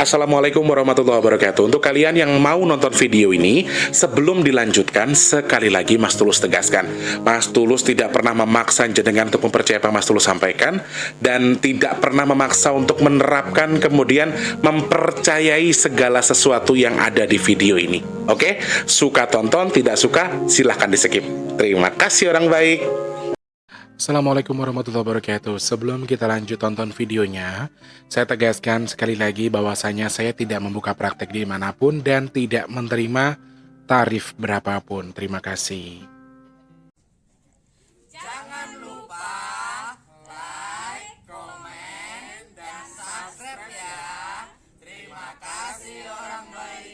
Assalamualaikum warahmatullahi wabarakatuh. Untuk kalian yang mau nonton video ini, sebelum dilanjutkan, sekali lagi Mas Tulus tegaskan, Mas Tulus tidak pernah memaksa jenengan untuk mempercayai apa Mas Tulus sampaikan, dan tidak pernah memaksa untuk menerapkan kemudian mempercayai segala sesuatu yang ada di video ini. Oke? Suka tonton, tidak suka silahkan di skip. Terima kasih orang baik. Assalamualaikum warahmatullahi wabarakatuh. Sebelum kita lanjut tonton videonya, saya tegaskan sekali lagi bahwasanya saya tidak membuka praktek dimanapun dan tidak menerima tarif berapapun. Terima kasih. Jangan lupa like, komen, dan subscribe ya. Terima kasih orang baik.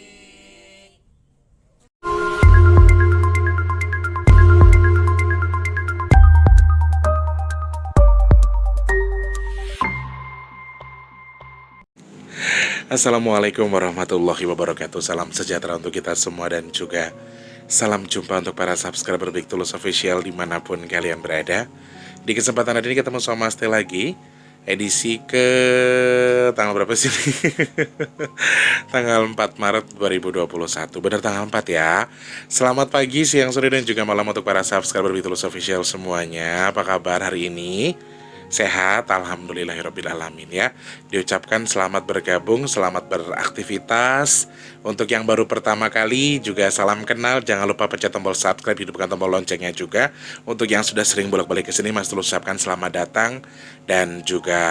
Assalamualaikum warahmatullahi wabarakatuh. Salam sejahtera untuk kita semua dan juga salam jumpa untuk para subscriber Big Tulus Official dimanapun kalian berada. Di kesempatan hari ini ketemu sama Mas Teh lagi. Edisi ke tanggal berapa sih? Tanggal 4 Maret 2021. Benar tanggal 4 ya. Selamat pagi, siang, sore, dan juga malam untuk para subscriber Big Tulus Official semuanya. Apa kabar hari ini? Sehat, alhamdulillahirrabbilalamin ya. Diucapkan selamat bergabung, selamat beraktivitas. Untuk yang baru pertama kali juga salam kenal. Jangan lupa pencet tombol subscribe, hidupkan tombol loncengnya juga. Untuk yang sudah sering bolak-balik ke sini, Mas Tulus ucapkan selamat datang. Dan juga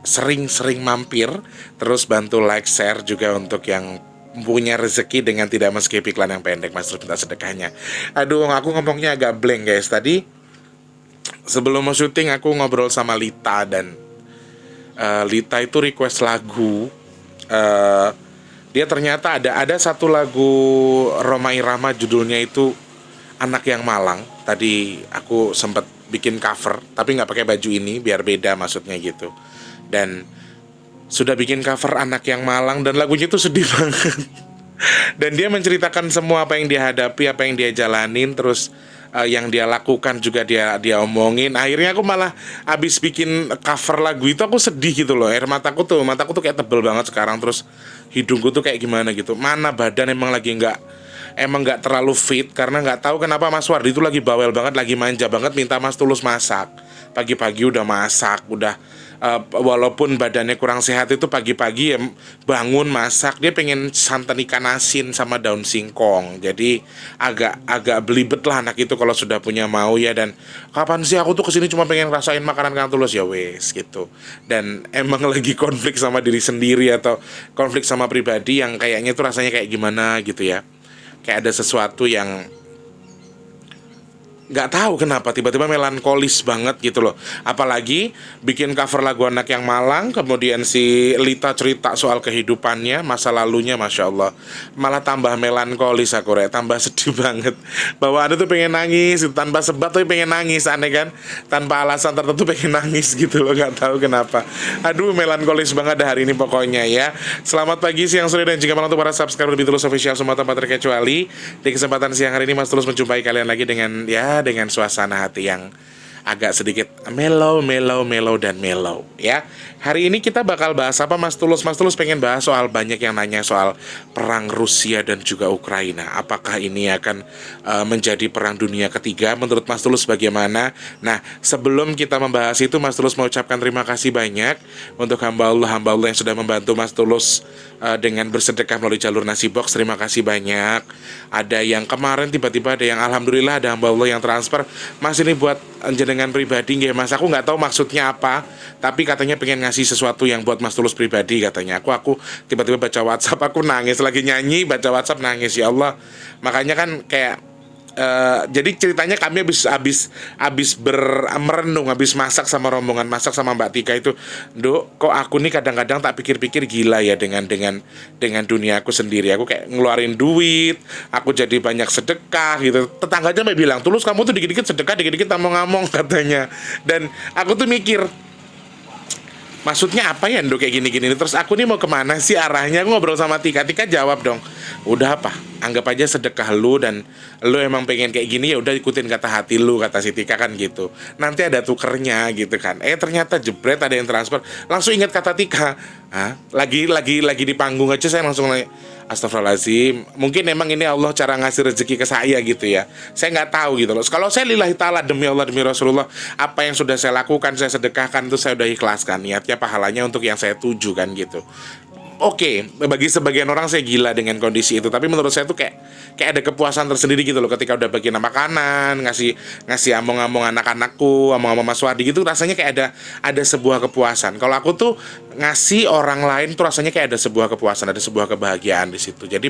sering-sering mampir. Terus bantu like, share juga untuk yang punya rezeki dengan tidak men-skip iklan yang pendek. Mas Tulus minta sedekahnya. Aduh, aku ngomongnya agak blank guys. Tadi sebelum mau syuting aku ngobrol sama Lita dan Lita itu request lagu. Dia ternyata ada satu lagu Rhoma Irama judulnya itu Anak Yang Malang. Tadi aku sempat bikin cover tapi nggak pakai baju ini biar beda maksudnya gitu. Dan sudah bikin cover Anak Yang Malang dan lagunya itu sedih banget. Dan dia menceritakan semua apa yang dia hadapi, apa yang dia jalanin, terus yang dia lakukan juga dia omongin. Akhirnya aku malah abis bikin cover lagu itu aku sedih gitu loh. Air mataku tuh kayak tebel banget sekarang. Terus hidungku tuh kayak gimana gitu. Mana badan emang nggak terlalu fit karena nggak tahu kenapa Mas Wardi itu lagi bawel banget, lagi manja banget minta Mas Tulus masak. Pagi-pagi udah masak, walaupun badannya kurang sehat itu pagi-pagi ya bangun masak. Dia pengen santan ikan asin sama daun singkong. Jadi agak belibet lah anak itu kalau sudah punya mau ya. Dan kapan sih aku tuh kesini cuma pengen rasain makanan Kang Tulus ya wes gitu. Dan emang lagi konflik sama diri sendiri atau konflik sama pribadi yang kayaknya tuh rasanya kayak gimana gitu ya. Kayak ada sesuatu yang nggak tahu kenapa tiba-tiba melankolis banget gitu loh. Apalagi bikin cover lagu Anak Yang Malang, kemudian si Lita cerita soal kehidupannya, masa lalunya, Masya Allah. Malah tambah melankolis aku, tambah sedih banget. Bahwa ada tuh pengen nangis, tanpa sebab tuh pengen nangis, aneh kan. Tanpa alasan tertentu pengen nangis gitu loh, nggak tahu kenapa. Aduh, melankolis banget hari ini pokoknya ya. Selamat pagi, siang, sore, dan juga malam untuk para subscriber Big Tulus Official semua tanpa terkecuali. Di kesempatan siang hari ini Mas Tulus menjumpai kalian lagi dengan suasana hati yang agak sedikit mellow dan mellow ya. Hari ini kita bakal bahas apa Mas Tulus? Mas Tulus pengen bahas soal banyak yang nanya soal perang Rusia dan juga Ukraina. Apakah ini akan menjadi perang dunia ketiga? Menurut Mas Tulus bagaimana? Nah, sebelum kita membahas itu Mas Tulus mau ucapkan terima kasih banyak untuk hamba Allah yang sudah membantu Mas Tulus dengan bersedekah melalui jalur Nasi Box. Terima kasih banyak. Ada yang kemarin tiba-tiba ada yang alhamdulillah ada hamba Allah yang transfer. Mas ini buat jenengan pribadi nggih Mas. Aku nggak tahu maksudnya apa, tapi katanya pengen ngasih sesuatu yang buat Mas Tulus pribadi katanya. Aku tiba-tiba baca WhatsApp aku nangis, lagi nyanyi baca WhatsApp nangis ya Allah. Makanya kan kayak jadi ceritanya kami habis merenung, habis masak sama rombongan, masak sama Mbak Tika itu, Duk, kok aku nih kadang-kadang tak pikir-pikir gila ya dengan dunia aku sendiri. Aku kayak ngeluarin duit, aku jadi banyak sedekah gitu. Tetangganya sampai bilang, Tulus kamu tuh dikit-dikit sedekah, dikit-dikit ngomong-ngomong katanya. Dan aku tuh mikir, maksudnya apa ya Ndo kayak gini-gini. Terus aku nih mau kemana sih arahnya. Aku ngobrol sama Tika jawab dong, udah apa, anggap aja sedekah lu, dan lu emang pengen kayak gini ya udah ikutin kata hati lu, kata si Tika kan gitu. Nanti ada tukernya gitu kan. Ternyata jebret ada yang transfer. Langsung ingat kata Tika, Hah? Lagi di panggung aja saya langsung nanya, astagfirullahaladzim, mungkin emang ini Allah cara ngasih rezeki ke saya gitu ya. Saya nggak tahu gitu loh. Kalau saya lillahi ta'ala, demi Allah demi Rasulullah, apa yang sudah saya lakukan, saya sedekahkan, itu saya udah ikhlaskan. Niatnya pahalanya untuk yang saya tuju kan gitu. Oke, bagi sebagian orang saya gila dengan kondisi itu, tapi menurut saya tuh kayak ada kepuasan tersendiri gitu loh ketika udah bagian makanan, ngasih among-among anak-anakku, among-among Mas Wadi gitu, rasanya kayak ada sebuah kepuasan. Kalau aku tuh ngasih orang lain tuh rasanya kayak ada sebuah kepuasan, ada sebuah kebahagiaan di situ. Jadi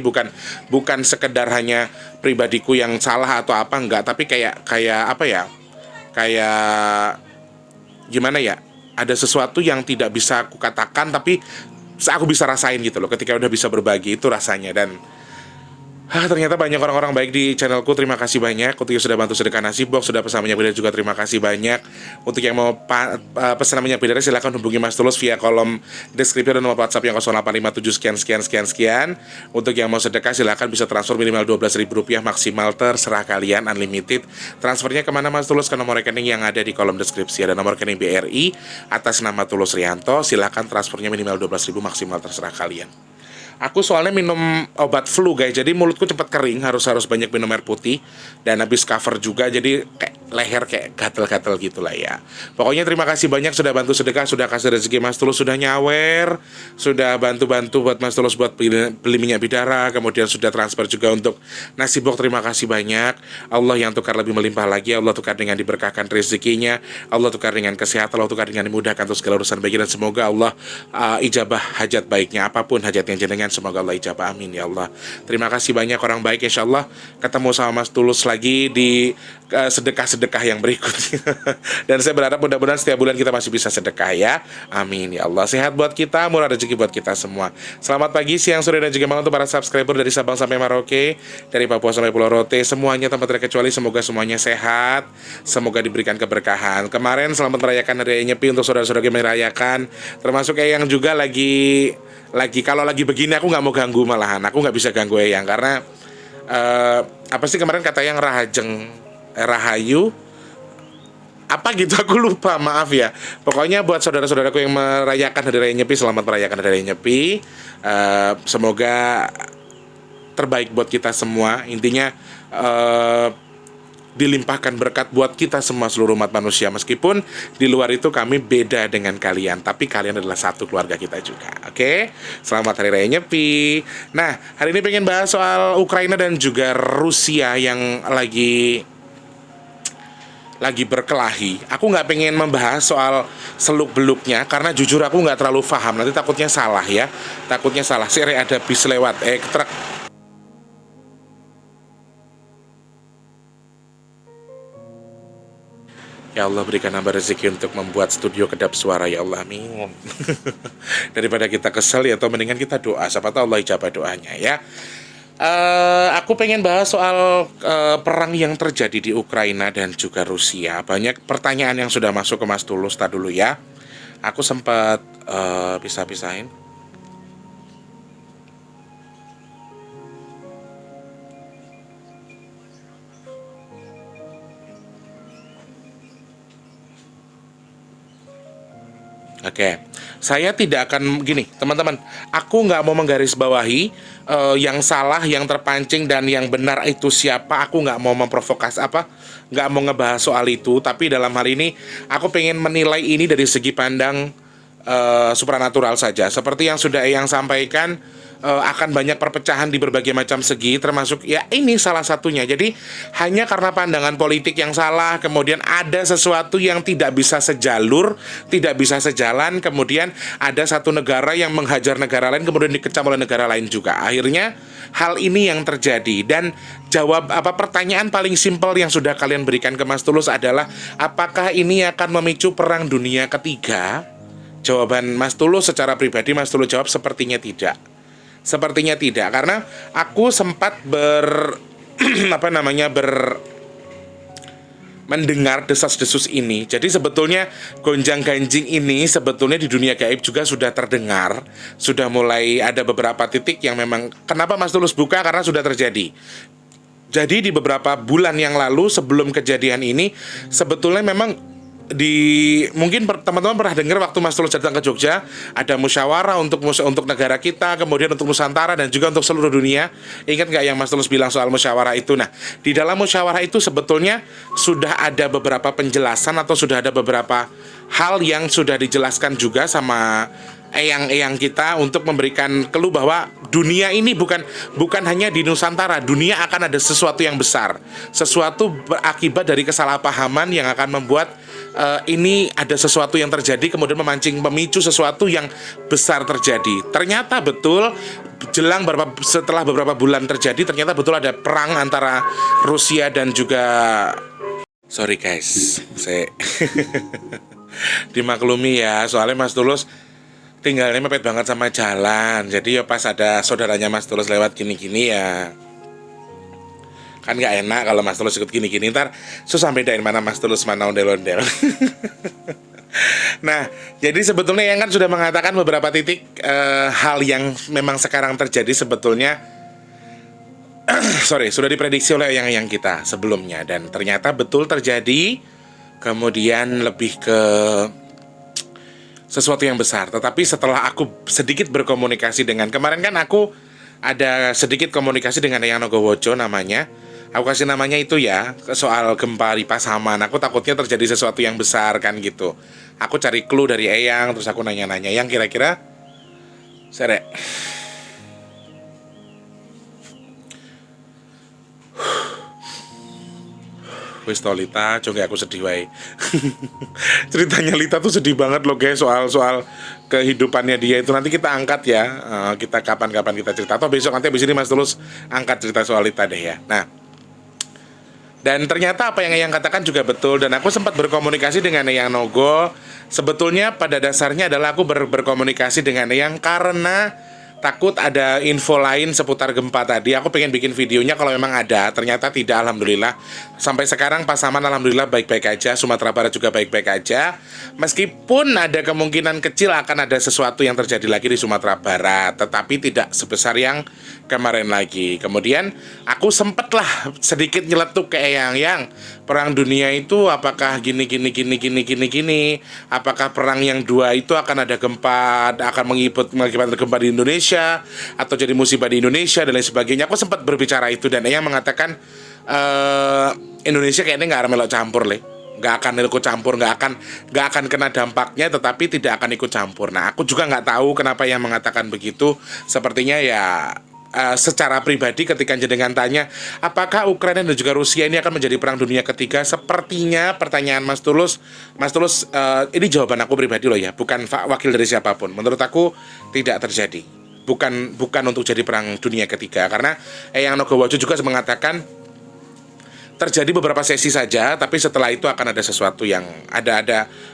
bukan sekedar hanya pribadiku yang salah atau apa enggak, tapi kayak apa ya? Kayak gimana ya? Ada sesuatu yang tidak bisa aku katakan tapi aku bisa rasain gitu loh ketika udah bisa berbagi itu rasanya. Dan ternyata banyak orang-orang baik di channelku. Terima kasih banyak untuk yang sudah bantu sedekah nasi box, sudah pesan minyak bidara juga terima kasih banyak. Untuk yang mau pesan minyak bidara silahkan hubungi Mas Tulus via kolom deskripsi dan nomor WhatsApp yang 0857 sekian. Untuk yang mau sedekah silahkan bisa transfer minimal Rp12.000, maksimal terserah kalian, unlimited. Transfernya kemana Mas Tulus? Ke nomor rekening yang ada di kolom deskripsi. Ada nomor rekening BRI atas nama Tulus Rianto. Silahkan transfernya minimal 12.000, maksimal terserah kalian. Aku soalnya minum obat flu guys, jadi mulutku cepat kering, harus banyak minum air putih. Dan habis cover juga, jadi kayak leher kayak gatel-gatel gitulah ya. Pokoknya terima kasih banyak sudah bantu sedekah, sudah kasih rezeki Mas Tulus, sudah nyawer, sudah bantu-bantu buat Mas Tulus buat beli minyak bidara, kemudian sudah transfer juga untuk nasi box. Terima kasih banyak. Allah yang tukar lebih melimpah lagi, Allah tukar dengan diberkahkan rezekinya, Allah tukar dengan kesehatan, Allah tukar dengan dimudahkan untuk segala urusan baiknya, dan semoga Allah ijabah hajat baiknya, apapun hajatnya jenengan, semoga Allah ijabah, amin ya Allah. Terima kasih banyak orang baik, insya Allah ketemu sama Mas Tulus lagi di sedekah-sedekah yang berikutnya. Dan saya berharap mudah-mudahan setiap bulan kita masih bisa sedekah ya, amin ya Allah. Sehat buat kita, murah rezeki buat kita semua. Selamat pagi, siang, sore, dan juga malam untuk para subscriber dari Sabang sampai Merauke, dari Papua sampai Pulau Rote, semuanya tanpa terkecuali. Semoga semuanya sehat, semoga diberikan keberkahan. Kemarin selamat merayakan Hari Raya Nyepi untuk saudara-saudara yang merayakan, termasuk Eyang juga lagi kalau lagi begini aku nggak mau ganggu, malahan aku nggak bisa ganggu Eyang karena apa sih kemarin kata yang Rahayu apa gitu, aku lupa, maaf ya. Pokoknya buat saudara-saudaraku yang merayakan Hari Raya Nyepi, selamat merayakan Hari Raya Nyepi. Semoga terbaik buat kita semua. Intinya dilimpahkan berkat buat kita semua, seluruh umat manusia. Meskipun di luar itu kami beda dengan kalian, tapi kalian adalah satu keluarga kita juga. Oke? Selamat Hari Raya Nyepi. Nah, hari ini pengen bahas soal Ukraina dan juga Rusia yang lagi berkelahi. Aku nggak pengen membahas soal seluk-beluknya karena jujur aku nggak terlalu paham. Nanti takutnya salah ya. Takutnya salah. Sire ada bis lewat. Truk. Ya Allah, berikan nambah rezeki untuk membuat studio kedap suara ya Allah, amin. Daripada kita kesel ya, atau mendingan kita doa, siapa tahu Allah ijabah doanya ya. Aku pengen bahas soal perang yang terjadi di Ukraina dan juga Rusia. Banyak pertanyaan yang sudah masuk ke Mas Tulus. Tadi dulu ya, aku sempat pisah-pisahin. Oke, saya tidak akan gini, teman-teman. Aku nggak mau menggarisbawahi yang salah, yang terpancing, dan yang benar itu siapa. Aku nggak mau memprovokasi nggak mau ngebahas soal itu. Tapi dalam hal ini, aku pengen menilai ini dari segi pandang supranatural saja. Seperti yang sudah Eyang sampaikan, akan banyak perpecahan di berbagai macam segi, termasuk ya ini salah satunya. Jadi hanya karena pandangan politik yang salah, kemudian ada sesuatu yang tidak bisa sejalur, tidak bisa sejalan, kemudian ada satu negara yang menghajar negara lain, kemudian dikecam oleh negara lain juga. Akhirnya hal ini yang terjadi. Dan pertanyaan paling simpel yang sudah kalian berikan ke Mas Tulus adalah, apakah ini akan memicu perang dunia ketiga? Jawaban Mas Tulus secara pribadi, Mas Tulus jawab sepertinya tidak. Sepertinya tidak, karena aku sempat mendengar desas-desus ini. Jadi sebetulnya gonjang-ganjing ini sebetulnya di dunia gaib juga sudah terdengar. Sudah mulai ada beberapa titik yang memang, kenapa Mas Tulus buka? Karena sudah terjadi. Jadi di beberapa bulan yang lalu sebelum kejadian ini, sebetulnya memang mungkin teman-teman pernah dengar waktu Mas Tulus datang ke Jogja ada musyawarah untuk negara kita, kemudian untuk Nusantara dan juga untuk seluruh dunia. Ingat nggak yang Mas Tulus bilang soal musyawarah itu? Nah, di dalam musyawarah itu sebetulnya sudah ada beberapa penjelasan atau sudah ada beberapa hal yang sudah dijelaskan juga sama eyang-eyang kita untuk memberikan clue bahwa dunia ini bukan hanya di Nusantara. Dunia akan ada sesuatu yang besar, sesuatu berakibat dari kesalahpahaman yang akan membuat ini ada sesuatu yang terjadi, kemudian memicu sesuatu yang besar terjadi. Ternyata betul, setelah beberapa bulan terjadi, ternyata betul ada perang antara Rusia dan juga, sorry guys, saya dimaklumi ya, soalnya Mas Tulus tinggalnya mepet banget sama jalan. Jadi ya pas ada saudaranya Mas Tulus lewat gini-gini ya, kan gak enak kalau Mas Tulus ikut gini-gini, ntar susah bedain mana Mas Tulus, mana ondel-ondel. Nah, jadi sebetulnya yang kan sudah mengatakan beberapa titik hal yang memang sekarang terjadi sebetulnya sudah diprediksi oleh yang kita sebelumnya, dan ternyata betul terjadi. Kemudian lebih ke sesuatu yang besar. Tetapi setelah aku sedikit berkomunikasi dengan, kemarin kan aku ada sedikit komunikasi dengan Eyang Nogowojo namanya. Aku kasih namanya itu ya, soal gempa di Pasaman. Aku takutnya terjadi sesuatu yang besar kan gitu. Aku cari clue dari Eyang, terus aku nanya-nanya, yang kira-kira serek. Wis to Lita, coba aku sedih wae. Ceritanya Lita tuh sedih banget loh guys, soal kehidupannya dia itu. Nanti kita angkat ya, kita kapan-kapan kita cerita. Atau besok nanti abis ini Mas Tulus angkat cerita soal Lita deh ya. Nah, dan ternyata apa yang Eyang katakan juga betul. Dan aku sempat berkomunikasi dengan Eyang Nogo. Sebetulnya pada dasarnya adalah aku berkomunikasi dengan Eyang karena takut ada info lain seputar gempa tadi. Aku pengen bikin videonya kalau memang ada. Ternyata tidak, alhamdulillah. Sampai sekarang Pasaman alhamdulillah baik-baik aja. Sumatera Barat juga baik-baik aja. Meskipun ada kemungkinan kecil akan ada sesuatu yang terjadi lagi di Sumatera Barat, tetapi tidak sebesar yang kemarin lagi. Kemudian aku sempatlah sedikit nyeletuk ke Eyang, yang perang dunia itu apakah gini. Apakah perang yang dua itu akan ada gempa, akan mengakibatkan gempa di Indonesia, atau jadi musibah di Indonesia dan lain sebagainya. Aku sempat berbicara itu, dan Eyang mengatakan Indonesia kayaknya nggak melok campur nggak akan ikut campur, nggak akan kena dampaknya, tetapi tidak akan ikut campur. Nah, aku juga nggak tahu kenapa Eyang mengatakan begitu. Sepertinya ya secara pribadi ketika jenengan tanya apakah Ukraina dan juga Rusia ini akan menjadi perang dunia ketiga, sepertinya pertanyaan Mas Tulus, ini jawaban aku pribadi loh ya, bukan wakil dari siapapun. Menurut aku tidak terjadi, bukan untuk jadi perang dunia ketiga, karena Eyang Nogowojo juga mengatakan terjadi beberapa sesi saja, tapi setelah itu akan ada sesuatu yang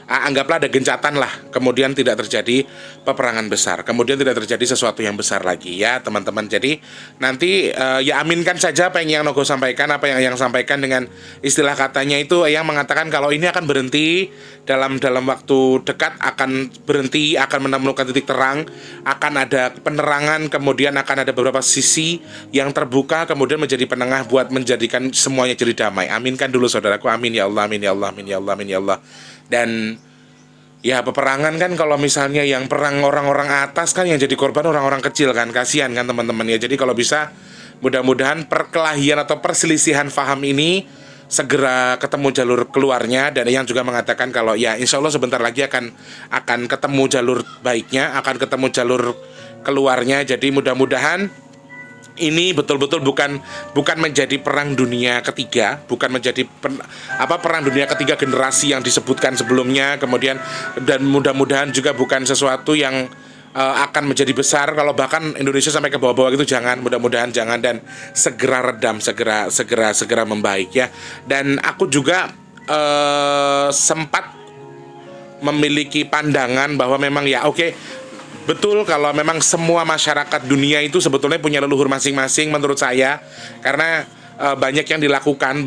anggaplah ada gencatan lah, kemudian tidak terjadi peperangan besar, kemudian tidak terjadi sesuatu yang besar lagi ya teman-teman. Jadi nanti ya aminkan saja apa yang Nogo sampaikan, apa yang sampaikan dengan istilah katanya itu. Yang mengatakan kalau ini akan berhenti dalam waktu dekat, akan berhenti, akan menemukan titik terang, akan ada penerangan, kemudian akan ada beberapa sisi yang terbuka, kemudian menjadi penengah buat menjadikan semuanya jadi damai. Aminkan dulu saudaraku, amin ya Allah, amin ya Allah, amin ya Allah, amin ya Allah. Dan ya peperangan kan, kalau misalnya yang perang orang-orang atas kan yang jadi korban orang-orang kecil kan, kasihan kan teman-teman ya. Jadi kalau bisa mudah-mudahan perkelahian atau perselisihan faham ini segera ketemu jalur keluarnya. Dan yang juga mengatakan kalau ya insya Allah sebentar lagi akan ketemu jalur baiknya, akan ketemu jalur keluarnya. Jadi mudah-mudahan ini betul-betul bukan menjadi perang dunia ketiga, bukan menjadi perang dunia ketiga generasi yang disebutkan sebelumnya. Kemudian dan mudah-mudahan juga bukan sesuatu yang akan menjadi besar. Kalau bahkan Indonesia sampai ke bawah-bawah gitu jangan, mudah-mudahan jangan, dan segera redam, segera membaik ya. Dan aku juga sempat memiliki pandangan bahwa memang ya oke, betul kalau memang semua masyarakat dunia itu sebetulnya punya leluhur masing-masing menurut saya. Karena banyak yang dilakukan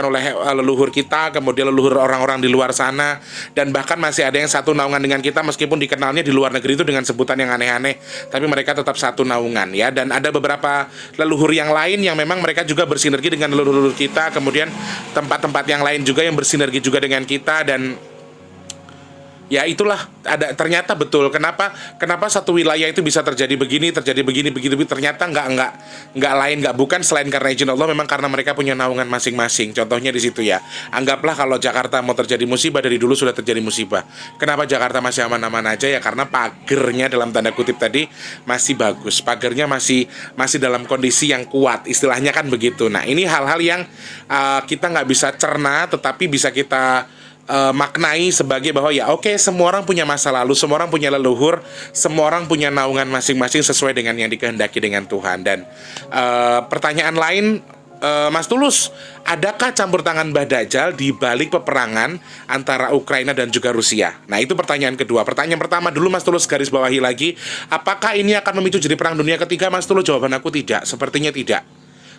oleh leluhur kita, kemudian leluhur orang-orang di luar sana. Dan bahkan masih ada yang satu naungan dengan kita, meskipun dikenalnya di luar negeri itu dengan sebutan yang aneh-aneh, tapi mereka tetap satu naungan ya. Dan ada beberapa leluhur yang lain yang memang mereka juga bersinergi dengan leluhur kita, kemudian tempat-tempat yang lain juga yang bersinergi juga dengan kita. Dan Ya itulah, ada ternyata betul kenapa satu wilayah itu bisa terjadi begini begitu, ternyata nggak lain nggak bukan selain karena izin Allah, memang karena mereka punya naungan masing-masing. Contohnya di situ ya, anggaplah kalau Jakarta mau terjadi musibah, dari dulu sudah terjadi musibah. Kenapa Jakarta masih aman-aman aja ya? Karena pagernya dalam tanda kutip tadi masih bagus, pagernya masih dalam kondisi yang kuat, istilahnya kan begitu. Nah ini hal-hal yang kita nggak bisa cerna, tetapi bisa kita maknai sebagai bahwa ya oke, semua orang punya masa lalu, semua orang punya leluhur, semua orang punya naungan masing-masing sesuai dengan yang dikehendaki dengan Tuhan. Dan pertanyaan lain, Mas Tulus, adakah campur tangan Mbah Dajjal di balik peperangan antara Ukraina dan juga Rusia? Nah itu pertanyaan kedua. Pertanyaan pertama dulu Mas Tulus garis bawahi lagi, apakah ini akan memicu jadi perang dunia ketiga? Mas Tulus, jawaban aku tidak, sepertinya tidak,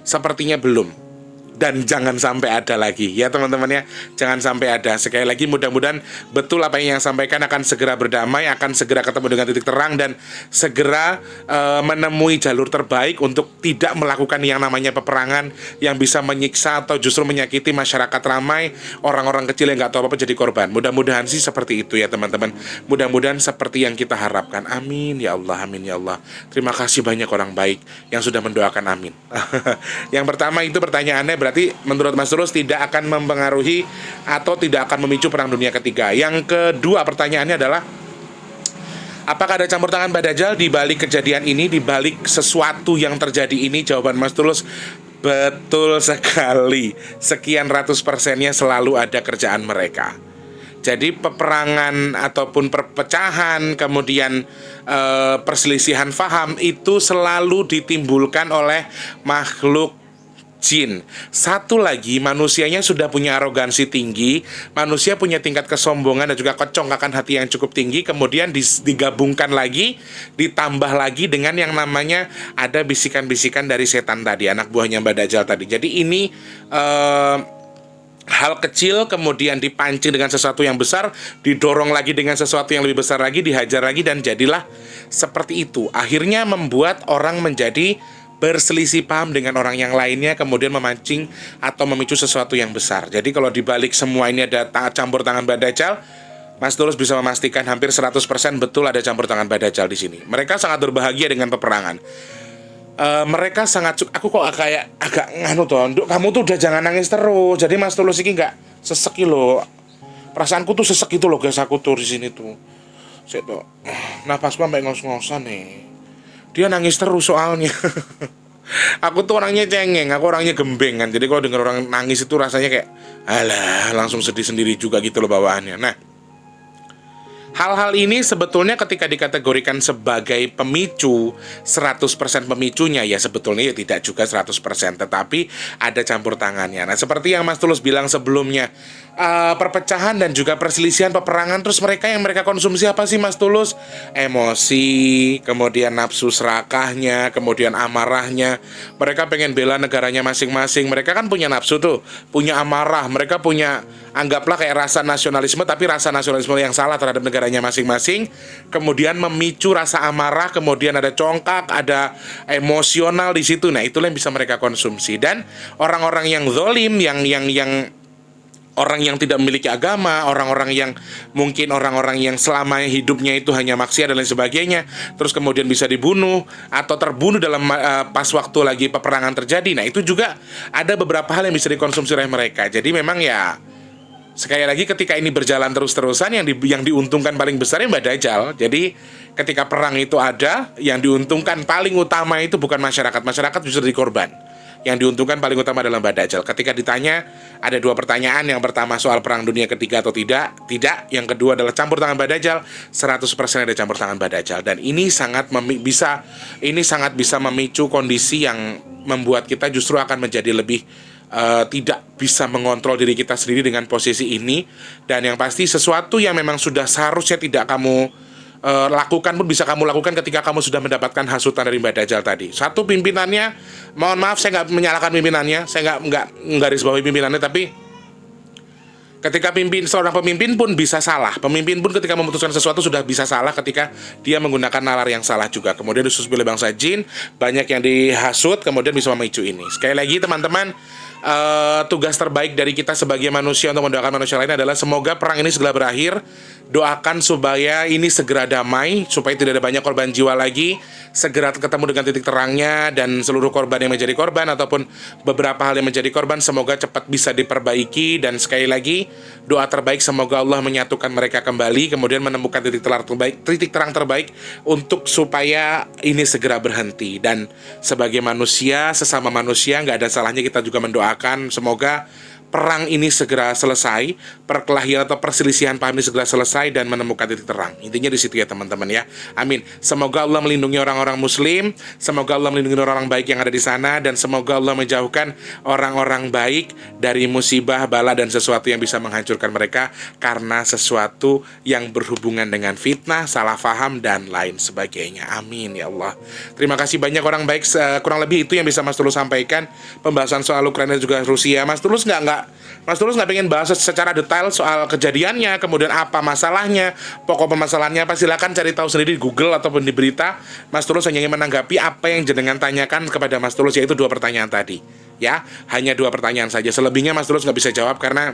sepertinya belum. Dan jangan sampai ada lagi ya teman-teman ya, jangan sampai ada. Sekali lagi mudah-mudahan betul apa yang sampaikan, akan segera berdamai, akan segera ketemu dengan titik terang, dan segera menemui jalur terbaik untuk tidak melakukan yang namanya peperangan yang bisa menyiksa atau justru menyakiti masyarakat ramai, orang-orang kecil yang nggak tahu apa-apa jadi korban. Mudah-mudahan sih seperti itu ya teman-teman, mudah-mudahan seperti yang kita harapkan. Amin ya Allah, amin ya Allah. Terima kasih banyak orang baik yang sudah mendoakan, amin. Yang pertama itu pertanyaannya, berarti menurut Mas Tulus tidak akan mempengaruhi atau tidak akan memicu perang dunia ketiga. Yang kedua pertanyaannya adalah, apakah ada campur tangan Mbah Dajjal di balik kejadian ini, di balik sesuatu yang terjadi ini? Jawaban Mas Tulus, betul sekali. Sekian ratus persennya selalu ada kerjaan mereka. Jadi peperangan ataupun perpecahan, kemudian perselisihan faham itu selalu ditimbulkan oleh makhluk jin. Satu lagi, manusianya sudah punya arogansi tinggi, manusia punya tingkat kesombongan dan juga kecongkakan hati yang cukup tinggi, kemudian digabungkan lagi, ditambah lagi dengan yang namanya ada bisikan-bisikan dari setan tadi, anak buahnya Mbah Dajjal tadi. Jadi ini hal kecil kemudian dipancing dengan sesuatu yang besar, didorong lagi dengan sesuatu yang lebih besar lagi, dihajar lagi, dan jadilah seperti itu. Akhirnya membuat orang menjadi berselisih paham dengan orang yang lainnya, kemudian memancing atau memicu sesuatu yang besar. Jadi kalau dibalik semua ini ada campur tangan Mbah Dajjal, Mas Tulus bisa memastikan hampir 100% betul ada campur tangan Mbah Dajjal di sini. Mereka sangat berbahagia dengan peperangan. Mereka sangat, aku kok kayak agak nganu toh, Nduk, kamu tuh udah jangan nangis terus. Jadi Mas Tulus ini nggak sesek loh. Perasaanku tuh sesek itu loh guys, aku tuh di sini tuh. Saya tuh napasku sampai ngos-ngosan nih. Dia nangis terus soalnya. Aku tuh orangnya cengeng, aku orangnya gembeng kan. Jadi kalau denger orang nangis itu rasanya kayak alah, langsung sedih sendiri juga gitu loh bawaannya. Nah, hal-hal ini sebetulnya ketika dikategorikan sebagai pemicu, 100% pemicunya ya sebetulnya ya tidak juga 100%, tetapi ada campur tangannya. Nah, seperti yang Mas Tulus bilang sebelumnya, perpecahan dan juga perselisihan, peperangan, terus mereka yang mereka konsumsi apa sih Mas Tulus? Emosi, kemudian nafsu serakahnya, kemudian amarahnya. Mereka pengen bela negaranya masing-masing. Mereka kan punya nafsu tuh, punya amarah, mereka punya, anggaplah kayak rasa nasionalisme, tapi rasa nasionalisme yang salah terhadap negaranya masing-masing, kemudian memicu rasa amarah, kemudian ada congkak, ada emosional di situ. Nah, itulah yang bisa mereka konsumsi. Dan orang-orang yang zalim, yang orang yang tidak memiliki agama, orang-orang yang mungkin orang-orang yang selama hidupnya itu hanya maksiat dan lain sebagainya, terus kemudian bisa dibunuh atau terbunuh dalam pas waktu lagi peperangan terjadi. Nah, itu juga ada beberapa hal yang bisa dikonsumsi oleh mereka. Jadi memang ya, sekali lagi ketika ini berjalan terus-terusan, yang diuntungkan paling besar Mbah Dajjal. Jadi ketika perang itu ada, yang diuntungkan paling utama itu bukan masyarakat justru jadi korban. Yang diuntungkan paling utama adalah Mbah Dajjal. Ketika ditanya, ada dua pertanyaan. Yang pertama soal perang dunia ketiga atau tidak. Yang kedua adalah campur tangan Mbah Dajjal. 100% ada campur tangan Mbah Dajjal. Dan ini sangat bisa memicu kondisi yang membuat kita justru akan menjadi lebih tidak bisa mengontrol diri kita sendiri dengan posisi ini. Dan yang pasti sesuatu yang memang sudah seharusnya tidak kamu lakukan pun bisa kamu lakukan ketika kamu sudah mendapatkan hasutan dari Mbah Dajjal tadi. Satu, pimpinannya, mohon maaf saya nggak menyalahkan pimpinannya, saya nggak garis bawahi pimpinannya, tapi ketika seorang pemimpin pun bisa salah. Pemimpin pun ketika memutuskan sesuatu sudah bisa salah ketika dia menggunakan nalar yang salah juga. Kemudian disusul oleh bangsa jin, banyak yang dihasut, kemudian bisa memicu ini. Sekali lagi teman-teman, tugas terbaik dari kita sebagai manusia untuk mendoakan manusia lain adalah semoga perang ini segera berakhir Doakan supaya ini segera damai, supaya tidak ada banyak korban jiwa lagi, segera ketemu dengan titik terangnya, dan seluruh korban yang menjadi korban ataupun beberapa hal yang menjadi korban semoga cepat bisa diperbaiki. Dan sekali lagi doa terbaik semoga Allah menyatukan mereka kembali, kemudian menemukan titik terang terbaik untuk supaya ini segera berhenti. Dan sebagai manusia, sesama manusia, nggak ada salahnya kita juga mendoakan semoga perang ini segera selesai, perkelahian atau perselisihan paham ini segera selesai dan menemukan titik terang. Intinya di situ ya teman-teman ya. Amin. Semoga Allah melindungi orang-orang muslim, semoga Allah melindungi orang-orang baik yang ada di sana, dan semoga Allah menjauhkan orang-orang baik dari musibah, bala, dan sesuatu yang bisa menghancurkan mereka karena sesuatu yang berhubungan dengan fitnah, salah faham, dan lain sebagainya. Amin ya Allah. Terima kasih banyak orang baik. Kurang lebih itu yang bisa Mas Tulus sampaikan. Pembahasan soal Ukraina juga Rusia. Mas Tulus Mas Tulus nggak pengen bahas secara detail soal kejadiannya, kemudian apa masalahnya, pokok permasalahannya apa, silakan cari tahu sendiri di Google ataupun di berita. Mas Tulus hanya ingin menanggapi apa yang jenengan tanyakan kepada Mas Tulus, yaitu 2 pertanyaan tadi. Ya, hanya 2 pertanyaan saja. Selebihnya Mas Tulus nggak bisa jawab karena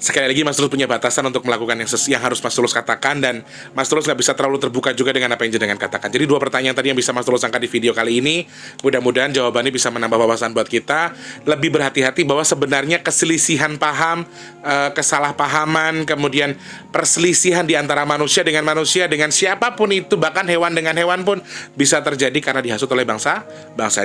sekali lagi Mas Tulus punya batasan untuk melakukan yang harus Mas Tulus katakan, dan Mas Tulus nggak bisa terlalu terbuka juga dengan apa yang jenengan katakan. Jadi 2 pertanyaan tadi yang bisa Mas Tulus angkat di video kali ini, mudah-mudahan jawabannya bisa menambah wawasan buat kita. Lebih berhati-hati bahwa sebenarnya keselisihan paham, kesalahpahaman, kemudian perselisihan di antara manusia dengan siapapun itu, bahkan hewan dengan hewan pun bisa terjadi karena dihasut oleh bangsa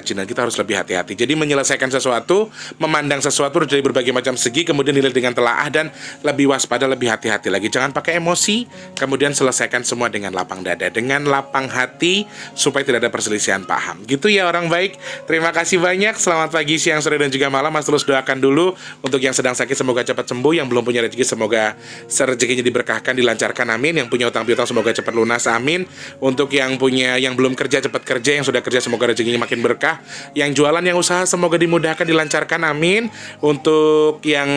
jin, dan kita harus lebih hati-hati. Jadi menyelesaikan sesuatu, memandang sesuatu dari berbagai macam segi, kemudian nilai dengan telaah dan lebih waspada, lebih hati-hati lagi. Jangan pakai emosi, kemudian selesaikan semua dengan lapang dada, dengan lapang hati, supaya tidak ada perselisihan paham. Gitu ya orang baik. Terima kasih banyak. Selamat pagi, siang, sore, dan juga malam. Mas Tulus doakan dulu untuk yang sedang sakit semoga cepat sembuh, yang belum punya rezeki semoga rezekinya diberkahkan, dilancarkan, amin. Yang punya utang piutang semoga cepat lunas, amin. Untuk yang belum kerja cepat kerja, yang sudah kerja semoga rezekinya makin berkah. Yang jualan, yang usaha semoga dimudahkan, dilancarkan, amin. Untuk yang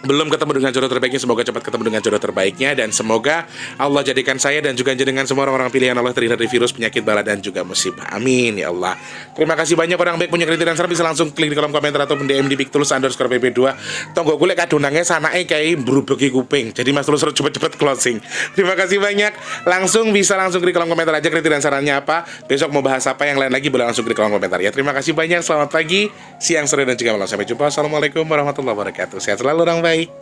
belum ketemu dengan jodoh terbaiknya semoga cepat ketemu dengan jodoh terbaiknya, dan semoga Allah jadikan saya dan juga jenengan semua orang-orang pilihan Allah terhindar dari virus, penyakit, bala, dan juga musibah, amin ya Allah. Terima kasih banyak orang baik. Punya kritik dan saran bisa langsung klik di kolom komentar ataupun DM di @bigtulus_pp2. Tonggo golek kadunange sanake kayak berubeki kuping, jadi Mas Tulus cepet-cepet closing. Terima kasih banyak. Bisa langsung klik kolom komentar aja kritik dan sarannya apa, besok mau bahas apa, yang lain lagi boleh langsung klik kolom komentar ya. Terima kasih banyak. Selamat pagi, siang, sore, dan juga malam. Sampai jumpa. Assalamualaikum warahmatullahi wabarakatuh. Sehat selalu orang baik.